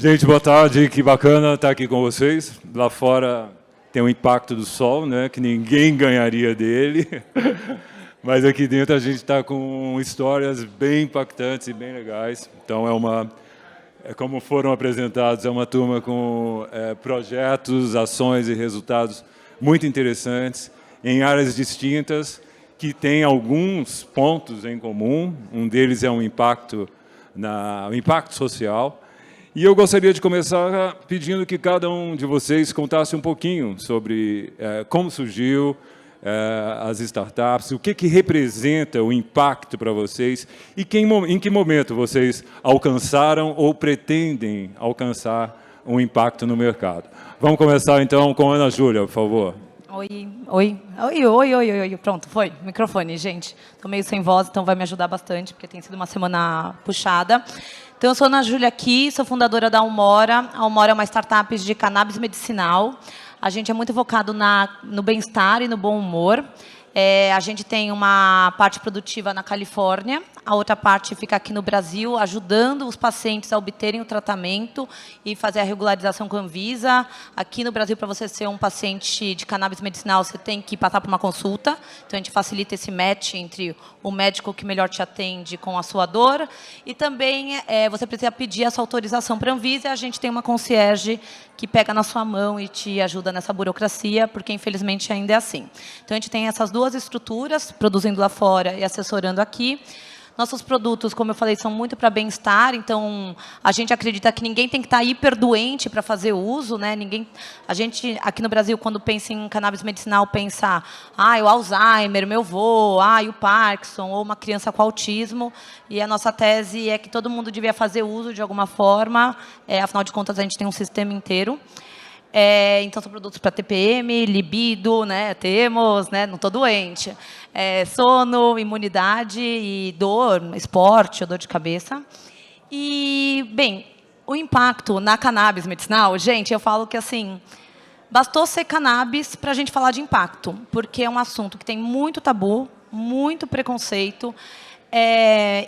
Gente, boa tarde, que bacana estar aqui com vocês. Lá fora tem o impacto do sol, né, que ninguém ganharia dele. Mas aqui dentro a gente está com histórias bem impactantes e bem legais. Então como foram apresentados, é uma turma com projetos, ações e resultados muito interessantes em áreas distintas que têm alguns pontos em comum. Um deles é um impacto social. E eu gostaria de começar pedindo que cada um de vocês contasse um pouquinho sobre como surgiu as startups, o que representa o impacto para vocês e em que momento vocês alcançaram ou pretendem alcançar um impacto no mercado. Vamos começar, então, com a Ana Júlia, por favor. Oi. Pronto, foi. Microfone, gente. Estou meio sem voz, então vai me ajudar bastante, porque tem sido uma semana puxada. Então, eu sou Ana Júlia aqui, sou fundadora da Almora. A Almora é uma startup de cannabis medicinal. A gente é muito focado no bem-estar e no bom humor. A gente tem uma parte produtiva na Califórnia, a outra parte fica aqui no Brasil, ajudando os pacientes a obterem o tratamento e fazer a regularização com a Anvisa. Aqui no Brasil, para você ser um paciente de cannabis medicinal, você tem que passar por uma consulta. Então, a gente facilita esse match entre o médico que melhor te atende com a sua dor. E também você precisa pedir essa autorização para a Anvisa. E a gente tem uma concierge que pega na sua mão e te ajuda nessa burocracia, porque, infelizmente, ainda é assim. Então, a gente tem essas duas estruturas, produzindo lá fora e assessorando aqui. Nossos produtos, como eu falei, são muito para bem-estar, então a gente acredita que ninguém tem que estar hiperdoente para fazer uso, né? A gente, aqui no Brasil, quando pensa em cannabis medicinal, pensa o Alzheimer, meu avô, o Parkinson, ou uma criança com autismo, e a nossa tese é que todo mundo devia fazer uso de alguma forma, afinal de contas, a gente tem um sistema inteiro. Então, são produtos para TPM, libido, né? Temos, né? Não estou doente. Sono, imunidade e dor, esporte, dor de cabeça. E, bem, o impacto na cannabis medicinal, gente, eu falo que, assim, bastou ser cannabis para a gente falar de impacto, porque é um assunto que tem muito tabu, muito preconceito,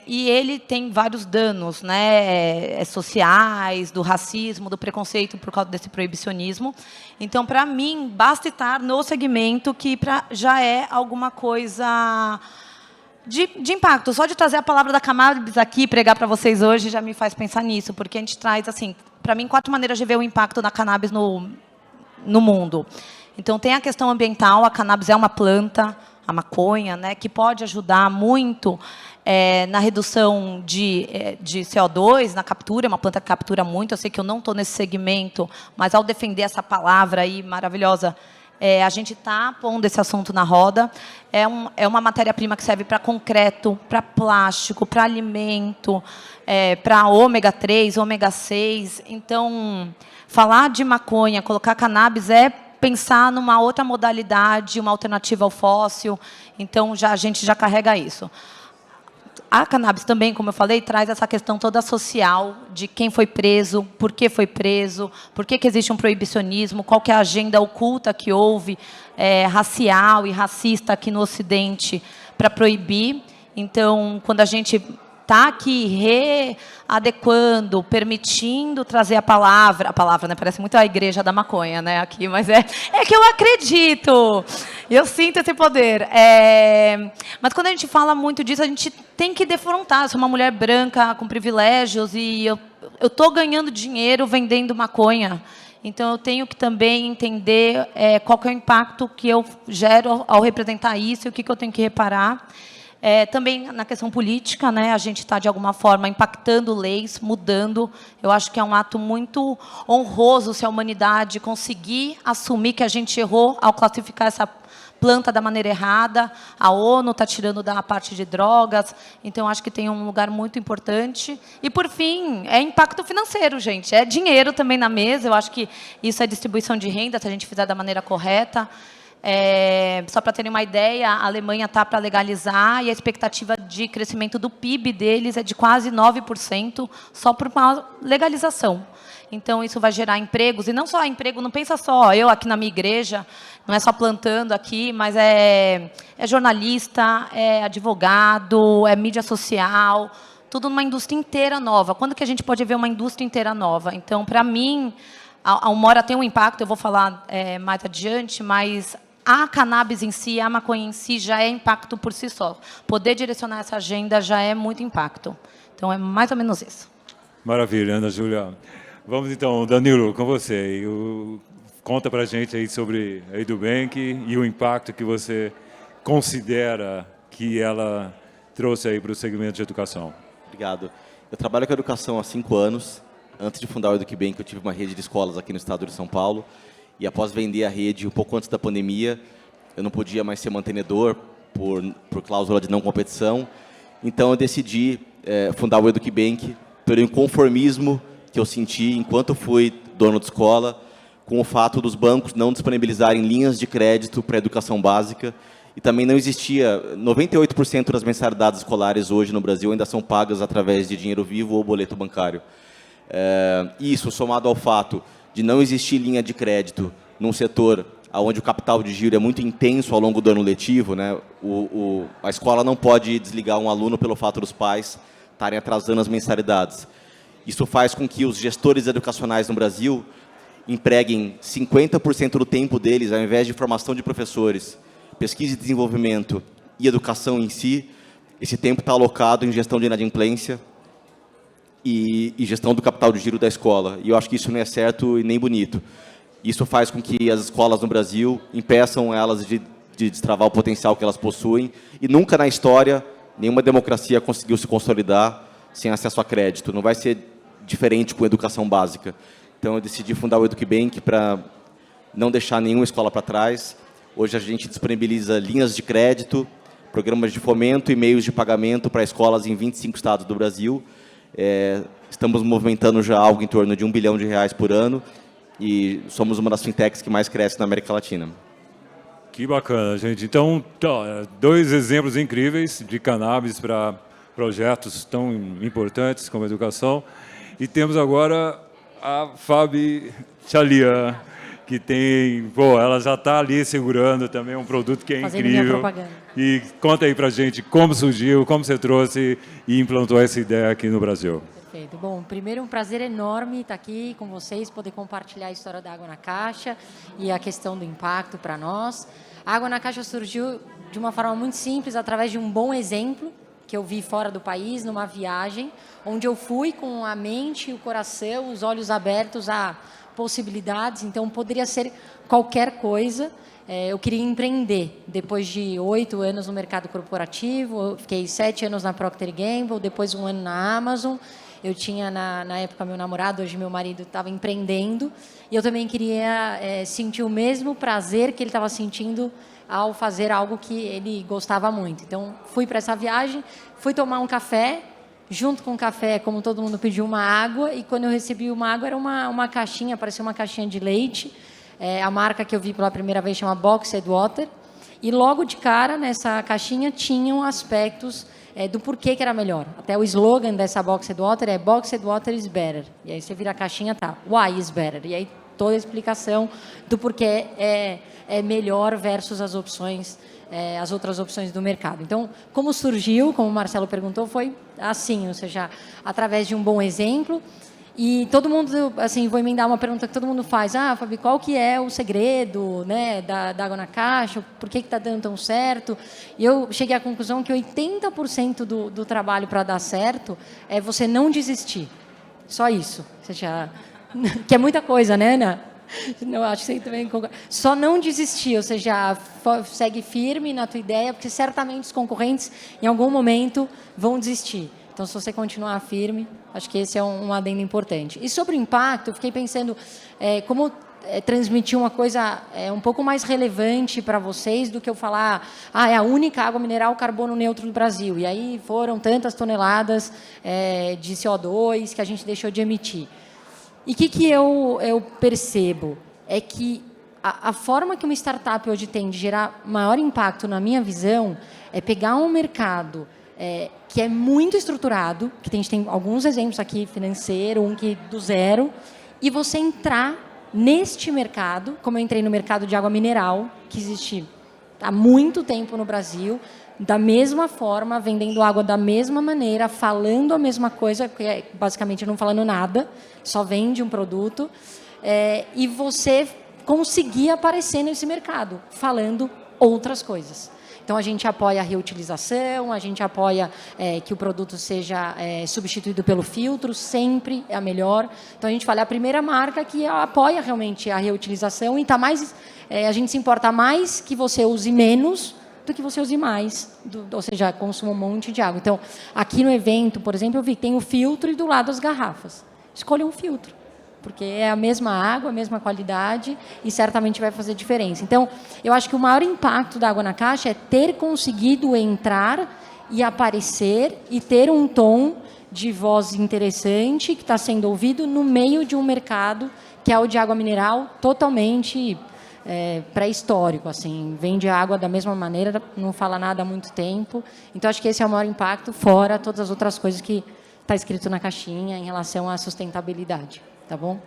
e ele tem vários danos, né, sociais, do racismo, do preconceito por causa desse proibicionismo. Então, para mim, basta estar no segmento que já é alguma coisa de impacto. Só de trazer a palavra da cannabis aqui, pregar para vocês hoje, já me faz pensar nisso, porque a gente traz, assim, para mim, 4 maneiras de ver o impacto da cannabis no mundo. Então, tem a questão ambiental, a cannabis é uma planta, a maconha, né, que pode ajudar muito na redução de CO2, na captura, é uma planta que captura muito. Eu sei que eu não estou nesse segmento, mas ao defender essa palavra aí maravilhosa, a gente está pondo esse assunto na roda. É uma matéria-prima que serve para concreto, para plástico, para alimento, para ômega 3, ômega 6. Então, falar de maconha, colocar cannabis pensar numa outra modalidade, uma alternativa ao fóssil. Então, a gente já carrega isso. A cannabis também, como eu falei, traz essa questão toda social de quem foi preso, por que existe um proibicionismo, qual que é a agenda oculta que houve, racial e racista aqui no Ocidente para proibir. Então, quando a gente está aqui readequando, permitindo trazer a palavra, né, parece muito a igreja da maconha, né, aqui, mas é que eu acredito, eu sinto esse poder. Mas quando a gente fala muito disso, a gente tem que defrontar. Eu sou uma mulher branca com privilégios e eu estou ganhando dinheiro vendendo maconha. Então, eu tenho que também entender qual que é o impacto que eu gero ao representar isso e o que eu tenho que reparar. Também na questão política, né, a gente está, de alguma forma, impactando leis, mudando. Eu acho que é um ato muito honroso se a humanidade conseguir assumir que a gente errou ao classificar essa planta da maneira errada. A ONU está tirando da parte de drogas. Então, acho que tem um lugar muito importante. E, por fim, é impacto financeiro, gente. É dinheiro também na mesa. Eu acho que isso é distribuição de renda, se a gente fizer da maneira correta. Só para terem uma ideia, a Alemanha está para legalizar e a expectativa de crescimento do PIB deles é de quase 9%, só por uma legalização. Então, isso vai gerar empregos, e não só emprego, não pensa só eu aqui na minha igreja, não é só plantando aqui, mas é jornalista, é advogado, é mídia social, tudo numa indústria inteira nova. Quando que a gente pode ver uma indústria inteira nova? Então, para mim, a Umora tem um impacto, eu vou falar mais adiante, mas a cannabis em si, a maconha em si, já é impacto por si só. Poder direcionar essa agenda já é muito impacto. Então, é mais ou menos isso. Maravilha, Ana Júlia. Vamos então, Danilo, com você. Conta para a gente aí sobre a EduBank e o impacto que você considera que ela trouxe aí para o segmento de educação. Obrigado. Eu trabalho com educação há 5 anos. Antes de fundar o EduBank, eu tive uma rede de escolas aqui no estado de São Paulo. E após vender a rede, um pouco antes da pandemia, eu não podia mais ser mantenedor por cláusula de não competição. Então, eu decidi fundar o EduBank pelo inconformismo que eu senti enquanto fui dono de escola, com o fato dos bancos não disponibilizarem linhas de crédito para a educação básica. E também não existia, 98% das mensalidades escolares hoje no Brasil ainda são pagas através de dinheiro vivo ou boleto bancário. Isso, somado ao fato de não existir linha de crédito num setor onde o capital de giro é muito intenso ao longo do ano letivo, né? A escola não pode desligar um aluno pelo fato dos pais estarem atrasando as mensalidades. Isso faz com que os gestores educacionais no Brasil empreguem 50% do tempo deles, ao invés de formação de professores, pesquisa e desenvolvimento e educação em si, esse tempo está alocado em gestão de inadimplência e gestão do capital de giro da escola. E eu acho que isso não é certo e nem bonito. Isso faz com que as escolas no Brasil impeçam elas de destravar o potencial que elas possuem, e nunca na história nenhuma democracia conseguiu se consolidar sem acesso a crédito. Não vai ser diferente com a educação básica. Então, eu decidi fundar o EduBank para não deixar nenhuma escola para trás. Hoje, a gente disponibiliza linhas de crédito, programas de fomento e meios de pagamento para escolas em 25 estados do Brasil. Estamos movimentando já algo em torno de R$1 bilhão por ano e somos uma das fintechs que mais cresce na América Latina. Que bacana, gente. Então, 2 exemplos incríveis de cannabis para projetos tão importantes como a educação. E temos agora a Fabi Chalian, que tem, ela já está ali segurando também um produto que é fazendo incrível. Minha propaganda. E conta aí pra gente como surgiu, como você trouxe e implantou essa ideia aqui no Brasil. Perfeito. Bom, primeiro um prazer enorme estar aqui com vocês, poder compartilhar a história da Água na Caixa e a questão do impacto para nós. A Água na Caixa surgiu de uma forma muito simples, através de um bom exemplo que eu vi fora do país, numa viagem, onde eu fui com a mente, o coração, os olhos abertos a possibilidades. Então, poderia ser qualquer coisa. Eu queria empreender. Depois de 8 anos no mercado corporativo, eu fiquei 7 anos na Procter & Gamble, depois 1 ano na Amazon. Eu tinha, na época, meu namorado, hoje meu marido, estava empreendendo. E eu também queria sentir o mesmo prazer que ele estava sentindo ao fazer algo que ele gostava muito. Então, fui para essa viagem, fui tomar um café. Junto com o café, como todo mundo pediu, uma água. E quando eu recebi uma água, era uma caixinha, parecia uma caixinha de leite. A marca que eu vi pela primeira vez chama Boxed Water. E logo de cara, nessa caixinha, tinham aspectos do porquê que era melhor. Até o slogan dessa Boxed Water é Boxed Water is better. E aí você vira a caixinha, tá, why is better? E aí toda a explicação do porquê é melhor versus as opções, as outras opções do mercado. Então, como surgiu, como o Marcelo perguntou, foi assim, ou seja, através de um bom exemplo. E todo mundo, assim, vou emendar uma pergunta que todo mundo faz. Fabi, qual que é o segredo, né, da Água na Caixa? Por que está dando tão certo? E eu cheguei à conclusão que 80% do trabalho para dar certo é você não desistir. Só isso. Ou seja, que é muita coisa, né, Ana? Não, acho que você também concorda. Só não desistir, ou seja, segue firme na tua ideia, porque certamente os concorrentes, em algum momento, vão desistir. Então, se você continuar firme, acho que esse é um adendo importante. E sobre o impacto, eu fiquei pensando como transmitir uma coisa um pouco mais relevante para vocês do que eu falar, é a única água mineral carbono neutro do Brasil. E aí foram tantas toneladas de CO2 que a gente deixou de emitir. E o que eu percebo é que a forma que uma startup hoje tem de gerar maior impacto, na minha visão, é pegar um mercado que é muito estruturado, que a gente tem alguns exemplos aqui, financeiro, um que do zero, e você entrar neste mercado, como eu entrei no mercado de água mineral, que existe há muito tempo no Brasil, da mesma forma, vendendo água da mesma maneira, falando a mesma coisa, que é basicamente não falando nada, só vende um produto, e você conseguir aparecer nesse mercado, falando outras coisas. Então, a gente apoia a reutilização, a gente apoia que o produto seja substituído pelo filtro, sempre é a melhor. Então, a gente fala, é a primeira marca que apoia realmente a reutilização e a gente se importa mais que você use menos do que você use mais, ou seja, consuma um monte de água. Então, aqui no evento, por exemplo, eu vi que tem o filtro e do lado as garrafas. Escolha um filtro, porque é a mesma água, a mesma qualidade e certamente vai fazer diferença. Então, eu acho que o maior impacto da Água na Caixa é ter conseguido entrar e aparecer e ter um tom de voz interessante que está sendo ouvido no meio de um mercado que é o de água mineral totalmente pré-histórico, assim, vende água da mesma maneira, não fala nada há muito tempo. Então, acho que esse é o maior impacto, fora todas as outras coisas que está escrito na caixinha em relação à sustentabilidade. Tá bom?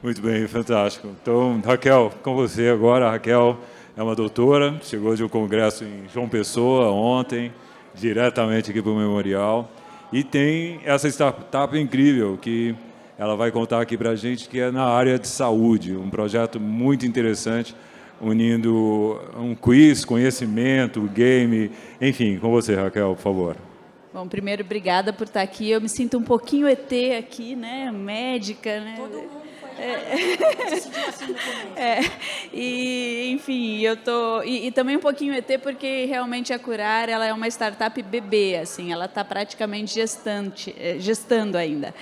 Muito bem, fantástico. Então, Raquel, com você agora. A Raquel é uma doutora, chegou de um congresso em João Pessoa ontem, diretamente aqui para o Memorial, e tem essa startup incrível que ela vai contar aqui para a gente, que é na área de saúde, um projeto muito interessante, unindo um quiz, conhecimento, game, enfim, com você, Raquel, por favor. Bom, primeiro, obrigada por estar aqui. Eu me sinto um pouquinho ET aqui, né? Médica, né? Todo mundo foi se sentiu assim no começo. E, enfim, eu tô e também um pouquinho ET porque realmente a Curar, ela é uma startup bebê, assim, ela está praticamente gestando ainda.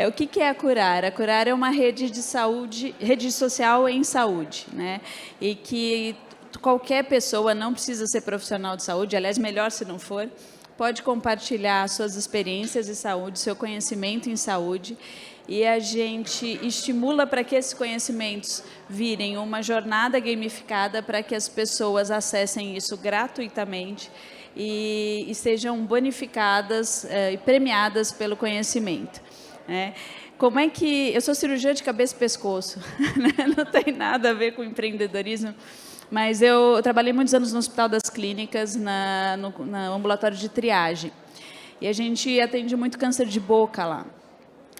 O que é a Curar? A Curar é uma rede de saúde, rede social em saúde, né? E que qualquer pessoa, não precisa ser profissional de saúde, aliás, melhor se não for, pode compartilhar suas experiências de saúde, seu conhecimento em saúde, e a gente estimula para que esses conhecimentos virem uma jornada gamificada para que as pessoas acessem isso gratuitamente e sejam bonificadas e premiadas pelo conhecimento. Como é que... Eu sou cirurgiã de cabeça e pescoço, né? Não tem nada a ver com empreendedorismo, mas eu trabalhei muitos anos no Hospital das Clínicas, no ambulatório de triagem. E a gente atende muito câncer de boca lá.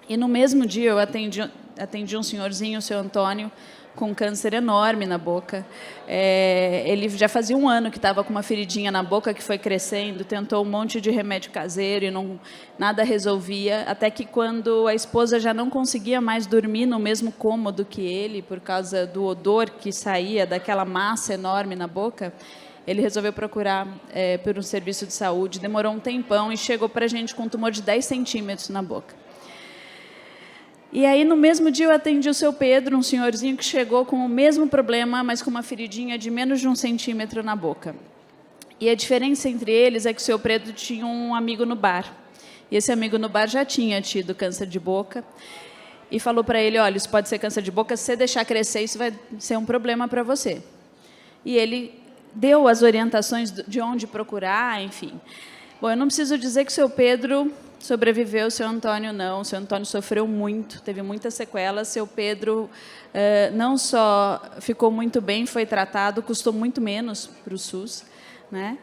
E no mesmo dia eu atendi um senhorzinho, o seu Antônio, com câncer enorme na boca. Ele já fazia 1 ano que estava com uma feridinha na boca que foi crescendo, tentou um monte de remédio caseiro e nada resolvia, até que quando a esposa já não conseguia mais dormir no mesmo cômodo que ele, por causa do odor que saía daquela massa enorme na boca, ele resolveu procurar por um serviço de saúde, demorou um tempão e chegou para a gente com um tumor de 10 centímetros na boca. E aí, no mesmo dia, eu atendi o seu Pedro, um senhorzinho que chegou com o mesmo problema, mas com uma feridinha de menos de 1 centímetro na boca. E a diferença entre eles é que o seu Pedro tinha um amigo no bar. E esse amigo no bar já tinha tido câncer de boca. E falou para ele, olha, isso pode ser câncer de boca, se você deixar crescer, isso vai ser um problema para você. E ele deu as orientações de onde procurar, enfim. Bom, eu não preciso dizer que o seu Pedro sobreviveu, o seu Antônio não. O seu Antônio sofreu muito, teve muitas sequelas. Seu Pedro não só ficou muito bem, foi tratado, custou muito menos para o SUS, né?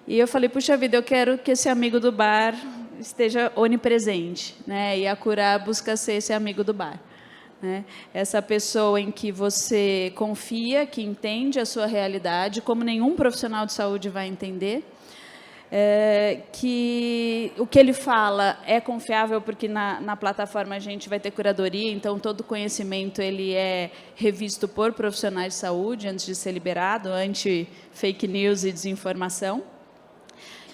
E eu falei, puxa vida, eu quero que esse amigo do bar esteja onipresente, né? E a Curar busca ser esse amigo do bar, né? Essa pessoa em que você confia, que entende a sua realidade, como nenhum profissional de saúde vai entender, que o que ele fala é confiável, porque na plataforma a gente vai ter curadoria, então todo o conhecimento ele é revisto por profissionais de saúde antes de ser liberado, anti-fake news e desinformação.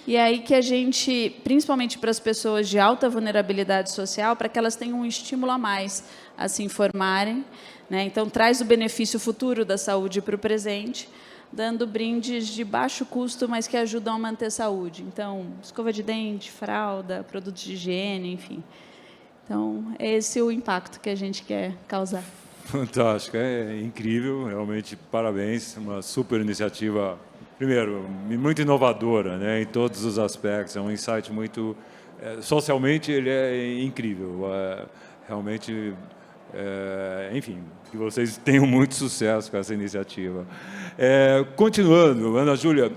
E aí que a gente, principalmente para as pessoas de alta vulnerabilidade social, para que elas tenham um estímulo a mais a se informarem, né? Então, traz o benefício futuro da saúde para o presente, dando brindes de baixo custo, mas que ajudam a manter a saúde. Então, escova de dente, fralda, produtos de higiene, enfim. Então, esse é o impacto que a gente quer causar. Fantástico, é incrível, realmente, parabéns, uma super iniciativa, primeiro, muito inovadora, né, em todos os aspectos, é um insight muito, socialmente ele é incrível, realmente Enfim, que vocês tenham muito sucesso com essa iniciativa. Continuando, Ana Júlia,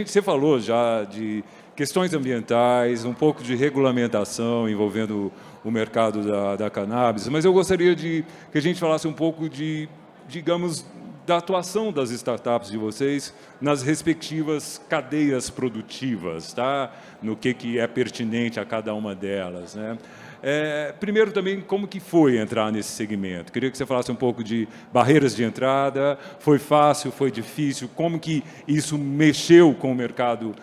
você falou já de questões ambientais, um pouco de regulamentação envolvendo o mercado da cannabis, mas eu gostaria que a gente falasse um pouco de, digamos, da atuação das startups de vocês nas respectivas cadeias produtivas, tá? No que é pertinente a cada uma delas, né? Primeiro também, como que foi entrar nesse segmento? Queria que você falasse um pouco de barreiras de entrada, foi fácil, foi difícil, como que isso mexeu com o mercado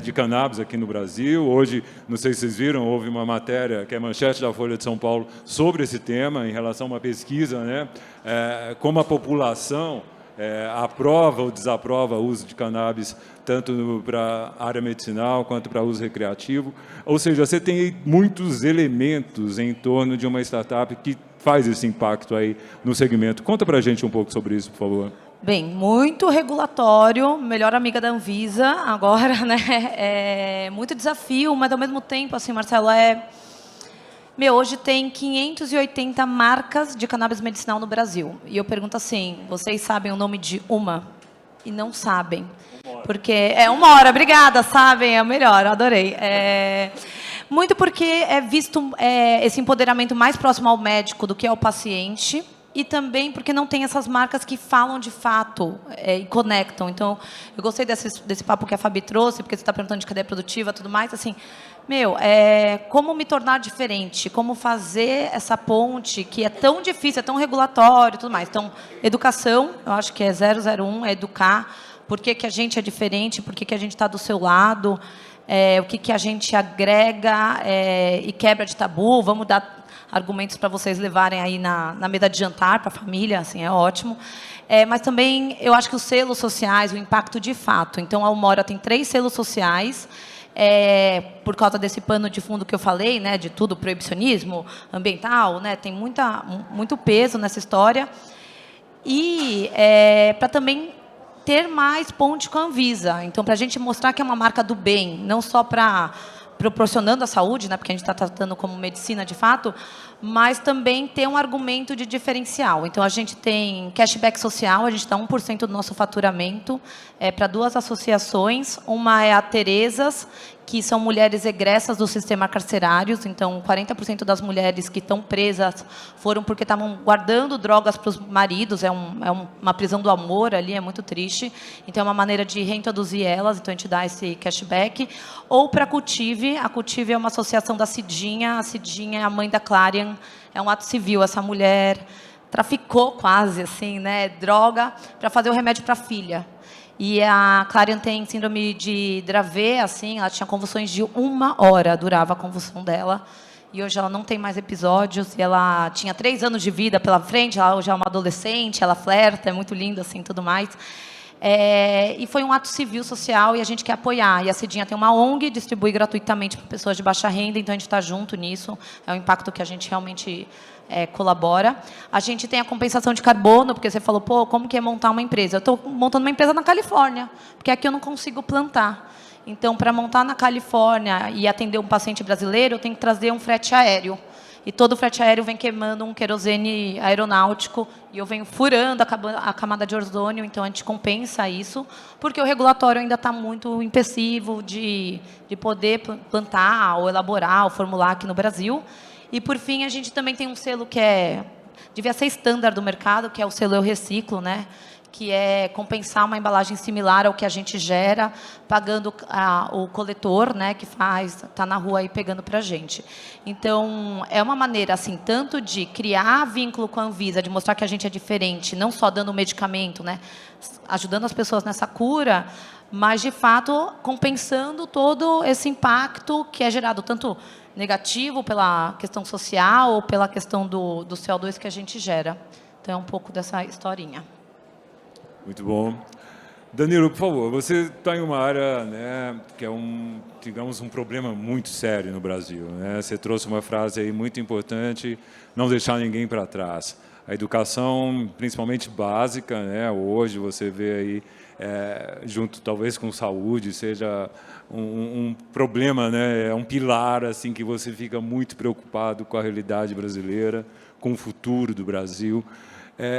de cannabis aqui no Brasil. Hoje, não sei se vocês viram, houve uma matéria que é manchete da Folha de São Paulo sobre esse tema, em relação a uma pesquisa, né? Como a população aprova ou desaprova o uso de cannabis, tanto para a área medicinal quanto para uso recreativo. Ou seja, você tem muitos elementos em torno de uma startup que faz esse impacto aí no segmento. Conta para a gente um pouco sobre isso, por favor. Bem, muito regulatório, melhor amiga da Anvisa agora, né? Muito desafio, mas ao mesmo tempo, assim, Marcelo, hoje tem 580 marcas de cannabis medicinal no Brasil. E eu pergunto assim, vocês sabem o nome de uma? E não sabem. Porque uma hora, obrigada, sabem, é o melhor, eu adorei. Muito porque é visto esse empoderamento mais próximo ao médico do que ao paciente. E também porque não tem essas marcas que falam de fato e conectam. Então, eu gostei desse papo que a Fabi trouxe, porque você está perguntando de cadeia produtiva e tudo mais. Assim, como me tornar diferente? Como fazer essa ponte que é tão difícil, é tão regulatório e tudo mais. Então, educação, eu acho que é 001, é educar. Por que a gente é diferente? Por que a gente está do seu lado? O que a gente agrega e quebra de tabu? Vamos dar argumentos para vocês levarem aí na mesa de jantar para a família, assim, é ótimo. Mas também eu acho que os selos sociais, o impacto de fato. Então, a Umora tem 3 selos sociais, por causa desse pano de fundo que eu falei, né, de tudo, proibicionismo ambiental, né, tem muito peso nessa história. E para também ter mais ponte com a Anvisa. Então, para a gente mostrar que é uma marca do bem, não só para proporcionando a saúde, né, porque a gente está tratando como medicina de fato, mas também ter um argumento de diferencial. Então, a gente tem cashback social, a gente dá 1% do nosso faturamento para 2 associações. Uma é a Teresas, que são mulheres egressas do sistema carcerário. Então, 40% das mulheres que estão presas foram porque estavam guardando drogas para os maridos. Uma prisão do amor ali, é muito triste. Então, é uma maneira de reintroduzir elas. Então, a gente dá esse cashback. Ou para a Cultive. A Cultive é uma associação da Cidinha. A Cidinha é a mãe da Clarion. É um ato civil. Essa mulher traficou quase, assim, né, droga para fazer o remédio para a filha. E a Clarion tem síndrome de Dravet, assim, ela tinha convulsões de 1 hora, durava a convulsão dela. E hoje ela não tem mais episódios, e ela tinha 3 anos de vida pela frente, ela hoje é uma adolescente, ela flerta, é muito linda, assim, tudo mais. E foi um ato civil, social, e a gente quer apoiar. E a Cidinha tem uma ONG, distribui gratuitamente para pessoas de baixa renda, então a gente está junto nisso. É um impacto que a gente realmente colabora. A gente tem a compensação de carbono, porque você falou, como que é montar uma empresa? Eu estou montando uma empresa na Califórnia, porque aqui eu não consigo plantar. Então, para montar na Califórnia e atender um paciente brasileiro, eu tenho que trazer um frete aéreo. E todo o frete aéreo vem queimando um querosene aeronáutico e eu venho furando a camada de ozônio, então a gente compensa isso, porque o regulatório ainda está muito impossível de poder plantar ou elaborar ou formular aqui no Brasil. E, por fim, a gente também tem um selo que devia ser estándar do mercado, que é o selo Eu Reciclo, né? Que é compensar uma embalagem similar ao que a gente gera, pagando o coletor, né, que está na rua aí pegando para a gente. Então, é uma maneira, assim, tanto de criar vínculo com a Anvisa, de mostrar que a gente é diferente, não só dando medicamento, né, ajudando as pessoas nessa cura, mas, de fato, compensando todo esse impacto que é gerado, tanto negativo pela questão social ou pela questão do CO2 que a gente gera. Então, é um pouco dessa historinha. Muito bom. Danilo, por favor, você está em uma área, né, que é digamos, um problema muito sério no Brasil, né? Você trouxe uma frase aí muito importante, não deixar ninguém para trás. A educação, principalmente básica, né, hoje você vê aí, junto talvez com saúde, seja um problema, né, é um pilar assim que você fica muito preocupado com a realidade brasileira, com o futuro do Brasil.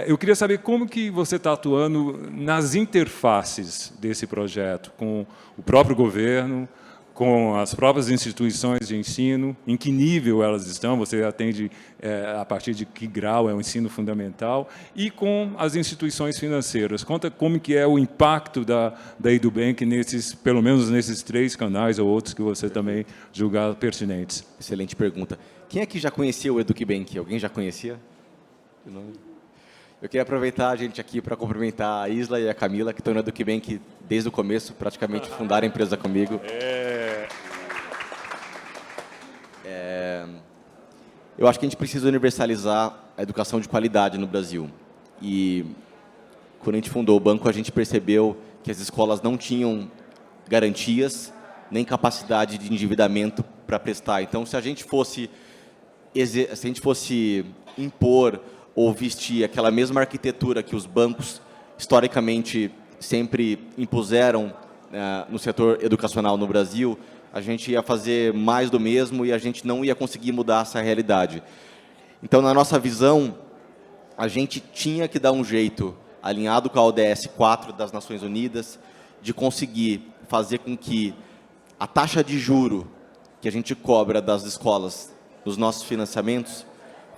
Eu queria saber como que você está atuando nas interfaces desse projeto, com o próprio governo, com as próprias instituições de ensino, em que nível elas estão, você atende a partir de que grau é o ensino fundamental, e com as instituições financeiras. Conta como que é o impacto da EduBank, pelo menos nesses 3 canais, ou outros que você também julgar pertinentes. Excelente pergunta. Quem aqui já conhecia o EducBank? Alguém já conhecia? Eu queria aproveitar a gente aqui para cumprimentar a Isla e a Camila, que estão no EducBank desde o começo, praticamente fundaram a empresa comigo. Eu acho que a gente precisa universalizar a educação de qualidade no Brasil. E quando a gente fundou o banco, a gente percebeu que as escolas não tinham garantias nem capacidade de endividamento para prestar. Então, se a gente fosse impor ou vestir aquela mesma arquitetura que os bancos, historicamente, sempre impuseram no setor educacional no Brasil, a gente ia fazer mais do mesmo e a gente não ia conseguir mudar essa realidade. Então, na nossa visão, a gente tinha que dar um jeito, alinhado com a ODS 4 das Nações Unidas, de conseguir fazer com que a taxa de juro que a gente cobra das escolas nos nossos financiamentos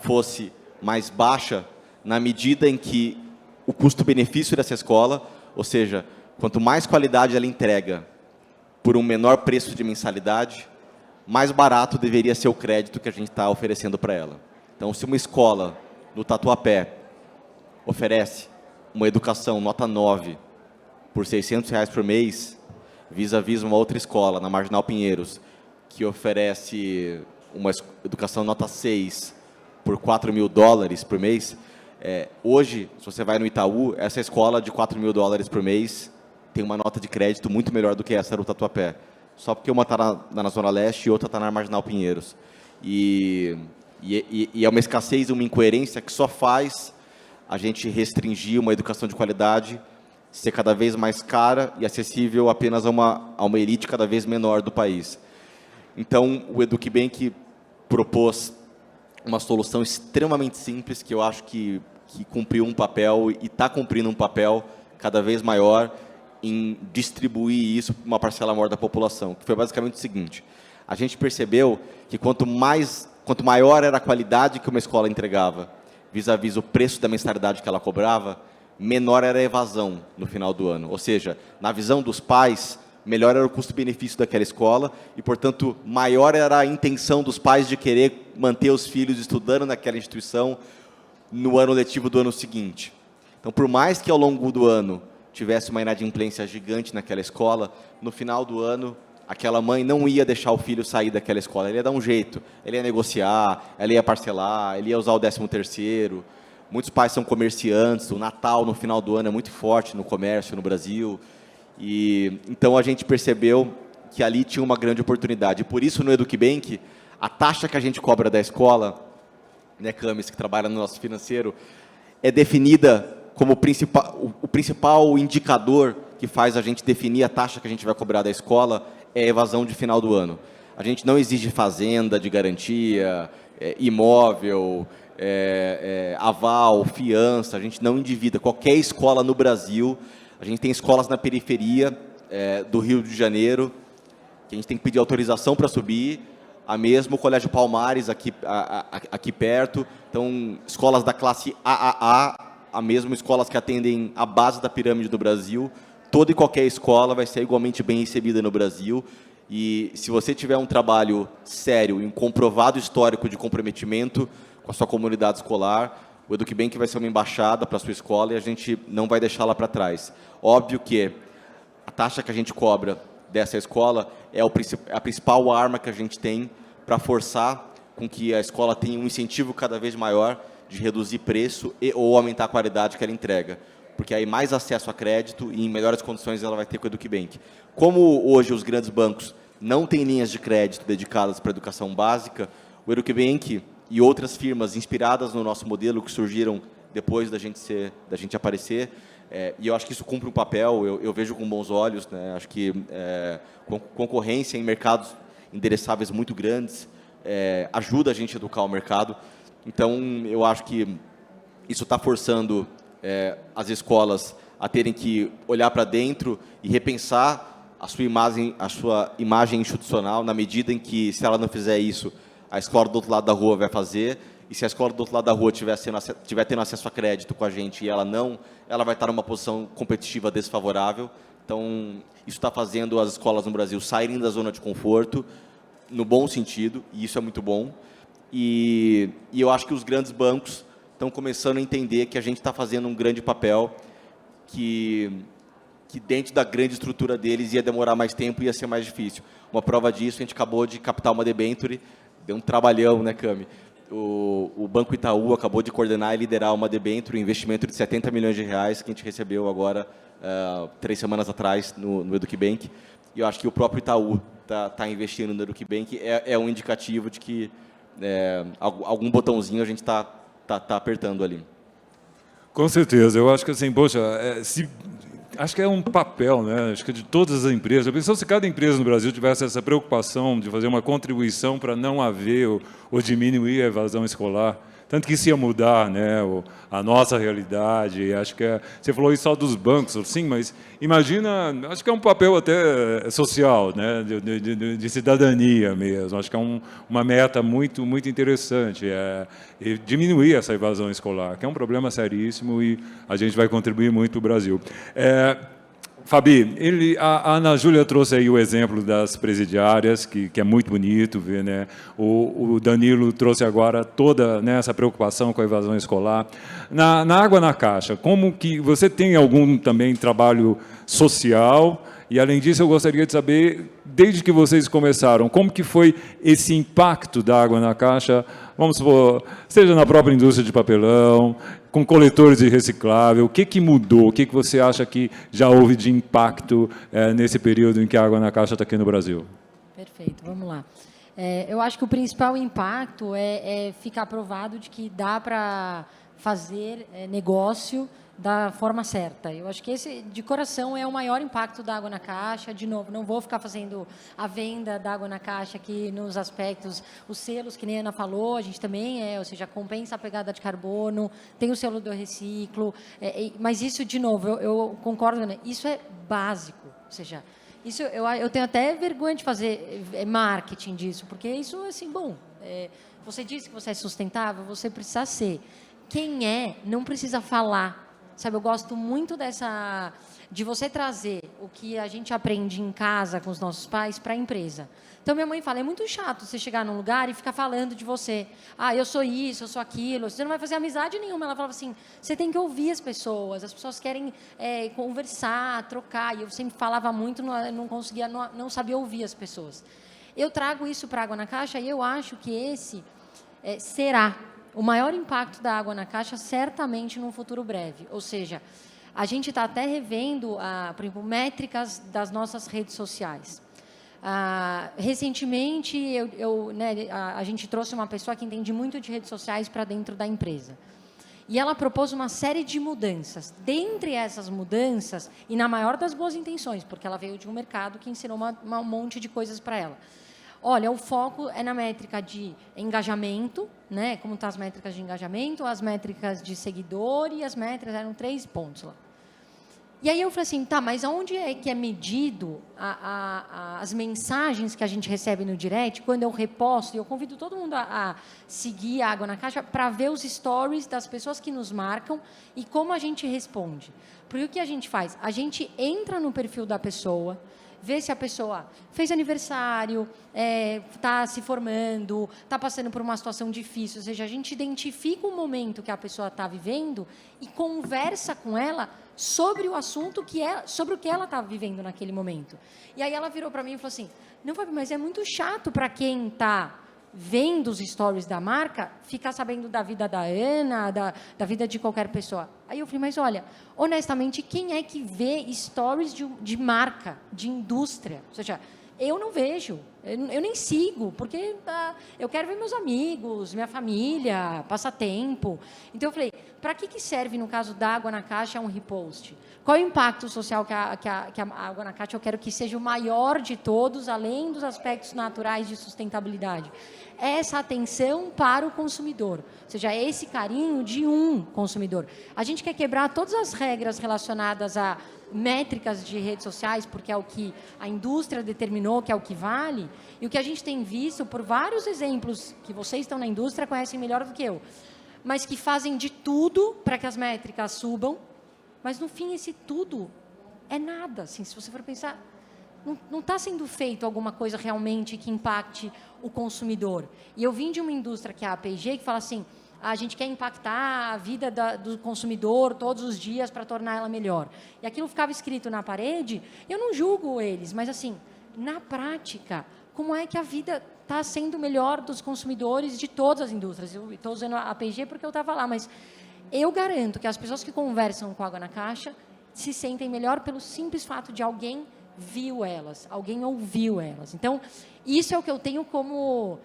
fosse mais baixa na medida em que o custo-benefício dessa escola, ou seja, quanto mais qualidade ela entrega por um menor preço de mensalidade, mais barato deveria ser o crédito que a gente está oferecendo para ela. Então, se uma escola no Tatuapé oferece uma educação nota 9 por R$600 por mês, vis-à-vis uma outra escola, na Marginal Pinheiros, que oferece uma educação nota 6 por $4.000 por mês, hoje, se você vai no Itaú, essa escola de $4.000 por mês tem uma nota de crédito muito melhor do que essa do Tatuapé. Só porque uma está na Zona Leste e outra está na Marginal Pinheiros. E é uma escassez, uma incoerência que só faz a gente restringir uma educação de qualidade, ser cada vez mais cara e acessível apenas a uma elite cada vez menor do país. Então, o EducBank propôs uma solução extremamente simples, que eu acho que cumpriu um papel e está cumprindo um papel cada vez maior em distribuir isso para uma parcela maior da população, que foi basicamente o seguinte: a gente percebeu que quanto maior era a qualidade que uma escola entregava, vis-à-vis o preço da mensalidade que ela cobrava, menor era a evasão no final do ano. Ou seja, na visão dos pais, melhor era o custo-benefício daquela escola e, portanto, maior era a intenção dos pais de querer manter os filhos estudando naquela instituição no ano letivo do ano seguinte. Então, por mais que ao longo do ano tivesse uma inadimplência gigante naquela escola, no final do ano, aquela mãe não ia deixar o filho sair daquela escola, ele ia dar um jeito, ele ia negociar, ela ia parcelar, ele ia usar o 13º. Muitos pais são comerciantes, o Natal no final do ano é muito forte no comércio no Brasil, e então a gente percebeu que ali tinha uma grande oportunidade. E por isso, no EducBank, a taxa que a gente cobra da escola, né, Camis, que trabalha no nosso financeiro, é definida como o principal indicador que faz a gente definir a taxa que a gente vai cobrar da escola é a evasão de final do ano. A gente não exige fazenda de garantia, imóvel, aval, fiança, a gente não endivida. Qualquer escola no Brasil, a gente tem escolas na periferia do Rio de Janeiro, que a gente tem que pedir autorização para subir, a mesmo o Colégio Palmares, aqui perto. Então, escolas da classe AAA, a mesmo escolas que atendem a base da pirâmide do Brasil. Toda e qualquer escola vai ser igualmente bem recebida no Brasil. E se você tiver um trabalho sério e um comprovado histórico de comprometimento com a sua comunidade escolar, o EducBank vai ser uma embaixada para a sua escola e a gente não vai deixá-la para trás. Óbvio que a taxa que a gente cobra dessa escola é a principal arma que a gente tem para forçar com que a escola tenha um incentivo cada vez maior de reduzir preço ou aumentar a qualidade que ela entrega. Porque aí mais acesso a crédito e em melhores condições ela vai ter com o EducBank. Como hoje os grandes bancos não têm linhas de crédito dedicadas para a educação básica, o EducBank e outras firmas inspiradas no nosso modelo que surgiram depois da gente aparecer, e eu acho que isso cumpre um papel, eu vejo com bons olhos, né? Acho que concorrência em mercados endereçáveis muito grandes ajuda a gente a educar o mercado. Então, eu acho que isso está forçando as escolas a terem que olhar para dentro e repensar a sua imagem institucional, na medida em que, se ela não fizer isso, a escola do outro lado da rua vai fazer, e se a escola do outro lado da rua tiver tendo acesso a crédito com a gente e ela não, ela vai estar numa posição competitiva desfavorável. Então, isso está fazendo as escolas no Brasil saírem da zona de conforto, no bom sentido, e isso é muito bom. E eu acho que os grandes bancos estão começando a entender que a gente está fazendo um grande papel, que dentro da grande estrutura deles ia demorar mais tempo e ia ser mais difícil. Uma prova disso, a gente acabou de captar uma debenture, deu um trabalhão, né, Cami? O Banco Itaú acabou de coordenar e liderar uma debenture, um investimento de 70 milhões de reais que a gente recebeu agora, 3 semanas atrás, no EducBank. E eu acho que o próprio Itaú está investindo no EducBank, é um indicativo de que algum botãozinho a gente está apertando ali. Com certeza. Eu acho que, assim, poxa, acho que é um papel, né? Acho que de todas as empresas. Já pensou se cada empresa no Brasil tivesse essa preocupação de fazer uma contribuição para não haver ou diminuir a evasão escolar? Tanto que isso ia mudar, né, a nossa realidade. Acho que você falou isso só dos bancos, sim, mas imagina, acho que é um papel até social, né, de cidadania mesmo. Acho que é uma meta muito, muito interessante, diminuir essa evasão escolar, que é um problema seríssimo e a gente vai contribuir muito para o Brasil. Fabi, a Ana Júlia trouxe aí o exemplo das presidiárias, que é muito bonito ver, né? O Danilo trouxe agora toda, né, essa preocupação com a evasão escolar. Na Água na Caixa, como que você tem algum também trabalho social? E, além disso, eu gostaria de saber, desde que vocês começaram, como que foi esse impacto da Água na Caixa, vamos supor, seja na própria indústria de papelão, com coletores de reciclável, o que mudou? O que você acha que já houve de impacto nesse período em que a Água na Caixa está aqui no Brasil? Perfeito, vamos lá. Eu acho que o principal impacto é ficar provado de que dá para fazer negócio da forma certa. Eu acho que esse, de coração, é o maior impacto da Água na Caixa. De novo, não vou ficar fazendo a venda da Água na Caixa aqui nos aspectos, os selos, que nem a Ana falou, a gente também ou seja, compensa a pegada de carbono, tem o selo do reciclo, mas isso, de novo, eu concordo, né? Isso é básico, ou seja, isso eu tenho até vergonha de fazer marketing disso, porque isso, assim, bom, você disse que você é sustentável, você precisa ser. Quem não precisa falar. Sabe, eu gosto muito de você trazer o que a gente aprende em casa com os nossos pais para a empresa. Então, minha mãe fala, é muito chato você chegar num lugar e ficar falando de você. Ah, eu sou isso, eu sou aquilo. Você não vai fazer amizade nenhuma. Ela falava assim, você tem que ouvir as pessoas querem conversar, trocar. E eu sempre falava muito, não conseguia, não sabia ouvir as pessoas. Eu trago isso para a Água na Caixa e eu acho que esse será o maior impacto da Água na Caixa, certamente, num futuro breve. Ou seja, a gente está até revendo, por exemplo, métricas das nossas redes sociais. Recentemente, a gente trouxe uma pessoa que entende muito de redes sociais para dentro da empresa. E ela propôs uma série de mudanças. Dentre essas mudanças, e na maior das boas intenções, porque ela veio de um mercado que ensinou um monte de coisas para ela. Olha, o foco é na métrica de engajamento, né? Como estão as métricas de engajamento, as métricas de seguidor e as métricas, eram 3 pontos lá. E aí eu falei assim, tá, mas onde é que é medido as mensagens que a gente recebe no direct, quando eu reposto, e eu convido todo mundo a seguir a Água na Caixa para ver os stories das pessoas que nos marcam e como a gente responde. Porque o que a gente faz? A gente entra no perfil da pessoa, vê se a pessoa fez aniversário, está se formando, está passando por uma situação difícil. Ou seja, a gente identifica o momento que a pessoa está vivendo e conversa com ela sobre o assunto sobre o que ela está vivendo naquele momento. E aí ela virou para mim e falou assim, não, Fabi, mas é muito chato para quem está vendo os stories da marca, ficar sabendo da vida da Ana, da vida de qualquer pessoa. Aí eu falei, mas olha, honestamente, quem é que vê stories de marca, de indústria? Ou seja, eu não vejo. Eu nem sigo, porque eu quero ver meus amigos, minha família, passar tempo. Então, eu falei, para que serve, no caso da Água na Caixa, um repost? Qual é o impacto social que a Água na Caixa eu quero que seja o maior de todos, além dos aspectos naturais de sustentabilidade? Essa atenção para o consumidor, ou seja, esse carinho de um consumidor. A gente quer quebrar todas as regras relacionadas a métricas de redes sociais, porque é o que a indústria determinou que é o que vale, e o que a gente tem visto por vários exemplos que vocês estão na indústria conhecem melhor do que eu, mas que fazem de tudo para que as métricas subam, mas no fim esse tudo é nada, assim, se você for pensar, não está sendo feito alguma coisa realmente que impacte o consumidor. E eu vim de uma indústria que é a P&G, que fala assim, a gente quer impactar a vida do consumidor todos os dias para tornar ela melhor. E aquilo ficava escrito na parede, eu não julgo eles, mas assim, na prática, como é que a vida está sendo melhor dos consumidores de todas as indústrias? Eu estou usando a P&G porque eu estava lá, mas eu garanto que as pessoas que conversam com a Água na Caixa se sentem melhor pelo simples fato de alguém viu elas, alguém ouviu elas. Então, isso é o que eu tenho como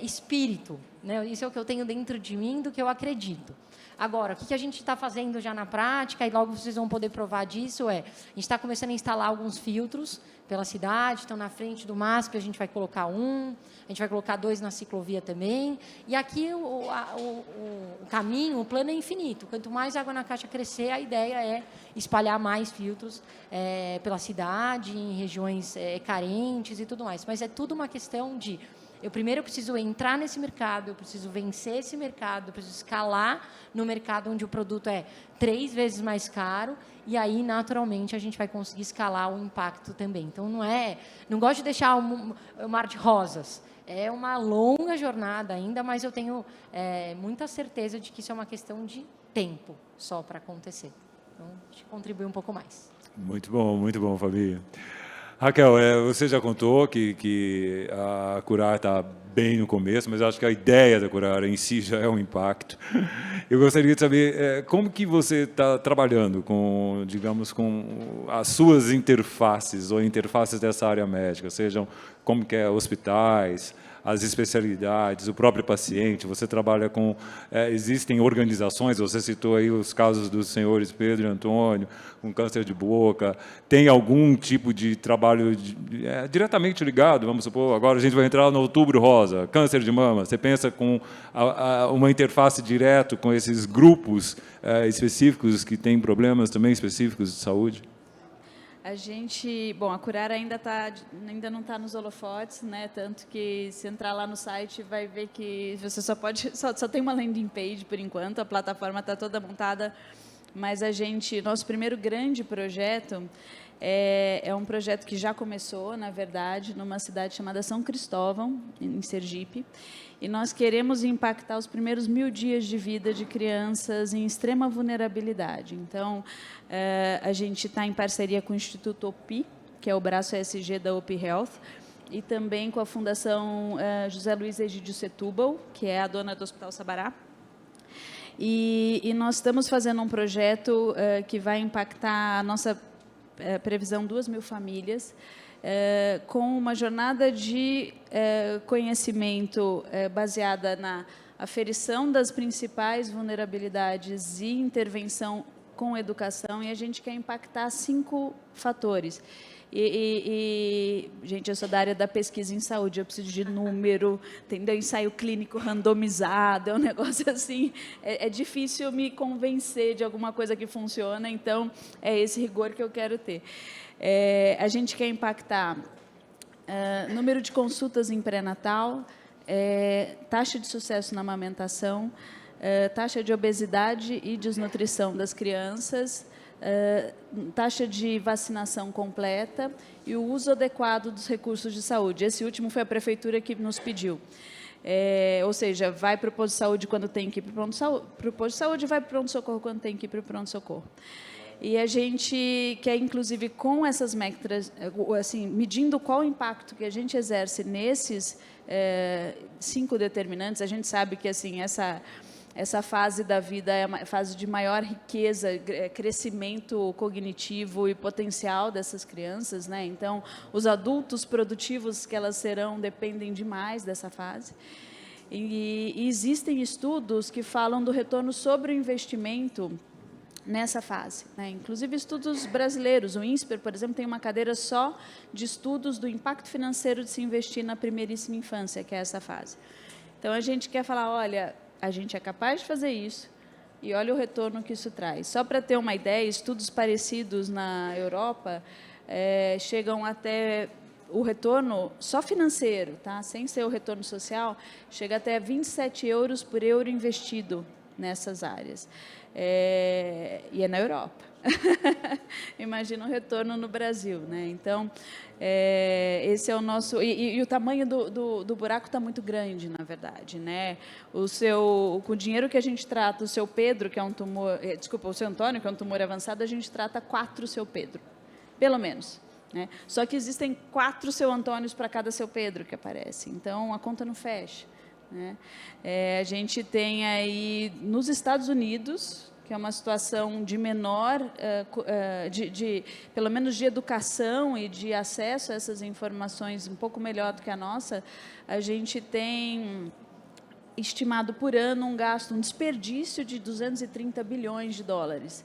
espírito, né? Isso é o que eu tenho dentro de mim, do que eu acredito. Agora, o que a gente está fazendo já na prática, e logo vocês vão poder provar disso, a gente está começando a instalar alguns filtros pela cidade, estão na frente do MASP, a gente vai colocar a gente vai colocar 2 na ciclovia também, e aqui o caminho, o plano é infinito. Quanto mais a Água na Caixa crescer, a ideia é espalhar mais filtros pela cidade, em regiões carentes e tudo mais. Mas é tudo uma questão de... Primeiro eu preciso entrar nesse mercado, eu preciso vencer esse mercado, eu preciso escalar no mercado onde o produto é 3 vezes mais caro, e aí, naturalmente, a gente vai conseguir escalar o impacto também. Então, não gosto de deixar o mar de rosas. É uma longa jornada ainda, mas eu tenho muita certeza de que isso é uma questão de tempo só para acontecer. Então, acho que contribui um pouco mais. Muito bom, Fabi. Raquel, você já contou que a Curar está bem no começo, mas acho que a ideia da Curar em si já é um impacto. Eu gostaria de saber como que você está trabalhando com, digamos, com as suas interfaces ou interfaces dessa área médica, sejam como que é hospitais, as especialidades, o próprio paciente. Você trabalha com... existem organizações, você citou aí os casos dos senhores Pedro e Antônio, com câncer de boca. Tem algum tipo de trabalho diretamente ligado, vamos supor, agora a gente vai entrar no Outubro Rosa, câncer de mama. Você pensa com uma interface direto com esses grupos específicos que têm problemas também específicos de saúde? A Curar ainda não está nos holofotes, né? Tanto que se entrar lá no site vai ver que você só tem uma landing page por enquanto, a plataforma está toda montada, mas nosso primeiro grande projeto é um projeto que já começou, na verdade, numa cidade chamada São Cristóvão, em Sergipe, e nós queremos impactar os primeiros 1000 dias de vida de crianças em extrema vulnerabilidade. Então, a gente está em parceria com o Instituto OPI, que é o braço ESG da OPI Health, e também com a Fundação José Luiz Egídio Setúbal, que é a dona do Hospital Sabará. E nós estamos fazendo um projeto que vai impactar a nossa previsão 2.000 famílias, com uma jornada de conhecimento baseada na aferição das principais vulnerabilidades e intervenção com educação, e a gente quer impactar 5 fatores. Gente, eu sou da área da pesquisa em saúde, eu preciso de número, entendeu? Ensaio clínico randomizado, é um negócio assim, é difícil me convencer de alguma coisa que funciona, então é esse rigor que eu quero ter. A gente quer impactar número de consultas em pré-natal, taxa de sucesso na amamentação, taxa de obesidade e desnutrição das crianças, taxa de vacinação completa e o uso adequado dos recursos de saúde. Esse último foi a prefeitura que nos pediu. Ou seja, vai para o posto de saúde quando tem que ir para o posto de saúde, vai para o pronto-socorro quando tem que ir para o pronto-socorro. E a gente quer, inclusive, com essas métricas, assim, medindo qual o impacto que a gente exerce nesses 5 determinantes. A gente sabe que assim, essa fase da vida é uma fase de maior riqueza, crescimento cognitivo e potencial dessas crianças, né? Então, os adultos produtivos que elas serão dependem demais dessa fase. E existem estudos que falam do retorno sobre o investimento nessa fase, né? Inclusive estudos brasileiros. O INSPER, por exemplo, tem uma cadeira só de estudos do impacto financeiro de se investir na primeiríssima infância, que é essa fase. Então, a gente quer falar, olha, a gente é capaz de fazer isso e olha o retorno que isso traz. Só para ter uma ideia, estudos parecidos na Europa chegam até o retorno só financeiro, tá? Sem ser o retorno social, chega até 27 euros por euro investido nessas áreas. E é na Europa. Imagina o retorno no Brasil, né? Então, esse é o nosso... E o tamanho do buraco está muito grande, na verdade, né? Com o dinheiro que a gente trata, o seu Pedro, que é um tumor... Desculpa, o seu Antônio, que é um tumor avançado, a gente trata 4 seu Pedro, pelo menos. Né? Só que existem 4 seu Antônios para cada seu Pedro que aparece. Então, a conta não fecha. Né? A gente tem aí, nos Estados Unidos, que é uma situação de menor, pelo menos de educação e de acesso a essas informações um pouco melhor do que a nossa, a gente tem estimado por ano um desperdício de 230 bilhões de dólares.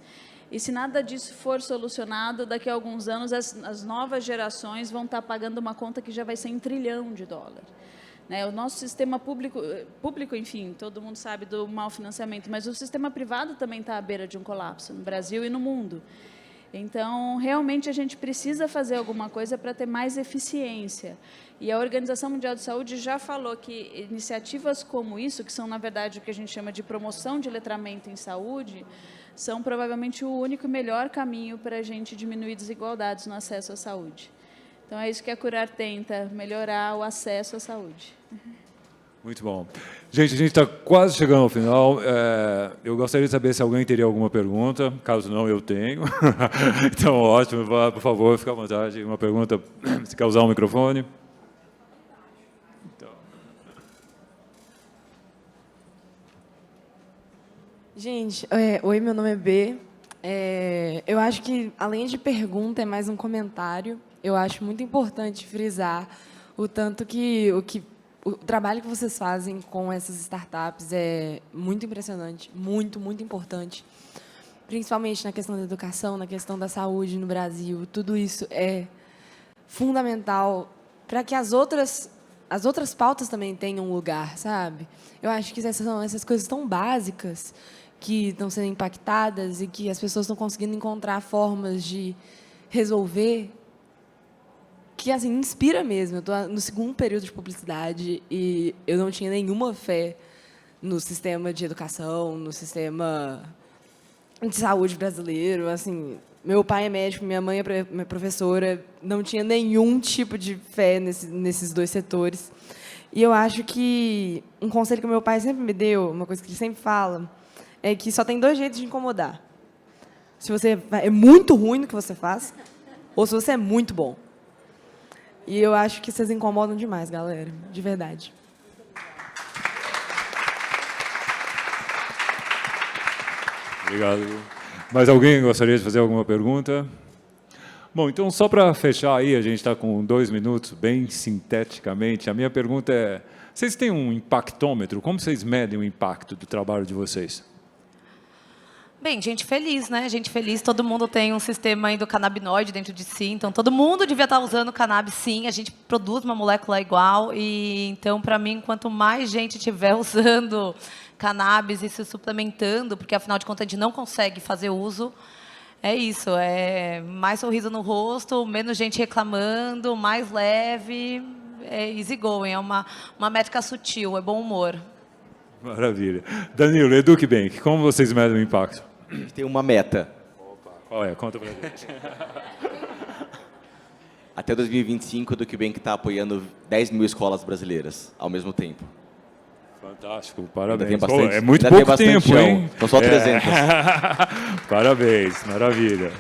E se nada disso for solucionado, daqui a alguns anos as novas gerações vão estar pagando uma conta que já vai ser em $1 trilhão. Né? O nosso sistema público, enfim, todo mundo sabe do mau financiamento, mas o sistema privado também está à beira de um colapso, no Brasil e no mundo. Então, realmente, a gente precisa fazer alguma coisa para ter mais eficiência. E a Organização Mundial de Saúde já falou que iniciativas como isso, que são, na verdade, o que a gente chama de promoção de letramento em saúde, são provavelmente o único e melhor caminho para a gente diminuir desigualdades no acesso à saúde. Então, é isso que a Curar tenta, melhorar o acesso à saúde. Muito bom. Gente, a gente está quase chegando ao final. Eu gostaria de saber se alguém teria alguma pergunta. Caso não, eu tenho. Então, ótimo. Por favor, fique à vontade. Uma pergunta, se quer usar o microfone. Então. Gente, oi, meu nome é B. Eu acho que, além de pergunta, é mais um comentário. Eu acho muito importante frisar o tanto que o trabalho que vocês fazem com essas startups é muito impressionante, muito, muito importante, principalmente na questão da educação, na questão da saúde no Brasil. Tudo isso é fundamental para que as outras pautas também tenham um lugar, sabe? Eu acho que são essas coisas tão básicas que estão sendo impactadas e que as pessoas estão conseguindo encontrar formas de resolver, que, assim, inspira mesmo. Eu estou no 2º período de publicidade e eu não tinha nenhuma fé no sistema de educação, no sistema de saúde brasileiro. Assim, meu pai é médico, minha mãe é professora, não tinha nenhum tipo de fé nesses 2 setores. E eu acho que um conselho que meu pai sempre me deu, uma coisa que ele sempre fala, é que só tem 2 jeitos de incomodar. Se você é muito ruim no que você faz, ou se você é muito bom. E eu acho que vocês incomodam demais, galera. De verdade. Obrigado. Mais alguém gostaria de fazer alguma pergunta? Bom, então, só para fechar aí, a gente está com 2 minutos, bem sinteticamente. A minha pergunta é, vocês têm um impactômetro? Como vocês medem o impacto do trabalho de vocês? Bem, gente feliz, né? Gente feliz, todo mundo tem um sistema endocannabinoide dentro de si, então todo mundo devia estar usando cannabis, sim. A gente produz uma molécula igual, e então, para mim, quanto mais gente estiver usando cannabis e se suplementando, porque, afinal de contas, a gente não consegue fazer uso, é isso, é mais sorriso no rosto, menos gente reclamando, mais leve, é easy going, é uma métrica sutil, é bom humor. Maravilha. Danilo, Eduque Bank, como vocês medem o impacto? A gente tem uma meta. Opa, qual é? Conta para gente. Até 2025, o Eduque Bank está apoiando 10 mil escolas brasileiras ao mesmo tempo. Fantástico, parabéns. Ainda tem bastante, é muito ainda pouco tem bastante tempo, chão. hein? São só 300. Parabéns, maravilha.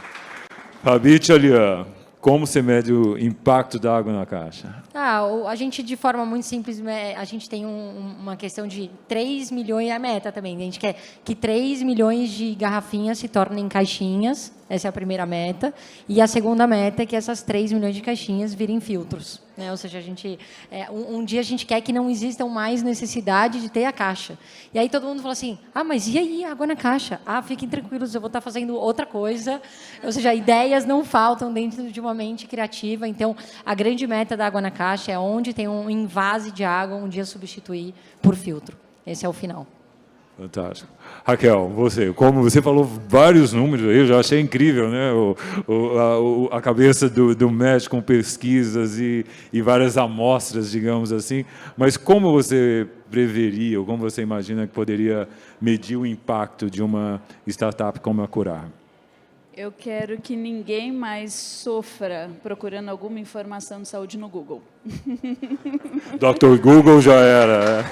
Fabi Tchalian, como você mede o impacto da água na caixa? A gente, de forma muito simples, a gente tem uma questão de 3 milhões, é a meta também. A gente quer que 3 milhões de garrafinhas se tornem caixinhas, essa é a primeira meta. E a segunda meta é que essas 3 milhões de caixinhas virem filtros. Né? Ou seja, a gente, um dia a gente quer que não existam mais necessidade de ter a caixa. E aí todo mundo fala assim, mas e aí, água na caixa? Fiquem tranquilos, eu vou estar fazendo outra coisa. Ou seja, ideias não faltam dentro de uma mente criativa. Então, a grande meta da água na caixa é onde tem um invase de água, um dia substituir por filtro. Esse é o final. Fantástico. Raquel, você, como você falou vários números aí, eu já achei incrível, né? A cabeça do médico com pesquisas e várias amostras, digamos assim. Mas como você preveria, ou como você imagina que poderia medir o impacto de uma startup como a Curar? Eu quero que ninguém mais sofra procurando alguma informação de saúde no Google. Dr. Google já era.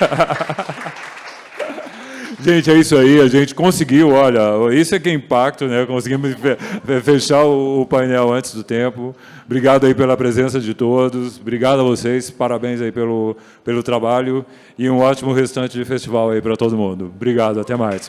Gente, é isso aí, a gente conseguiu, olha, isso é que é impacto, né? Conseguimos fechar o painel antes do tempo. Obrigado aí pela presença de todos, obrigado a vocês, parabéns aí pelo trabalho e um ótimo restante de festival aí para todo mundo. Obrigado, até mais.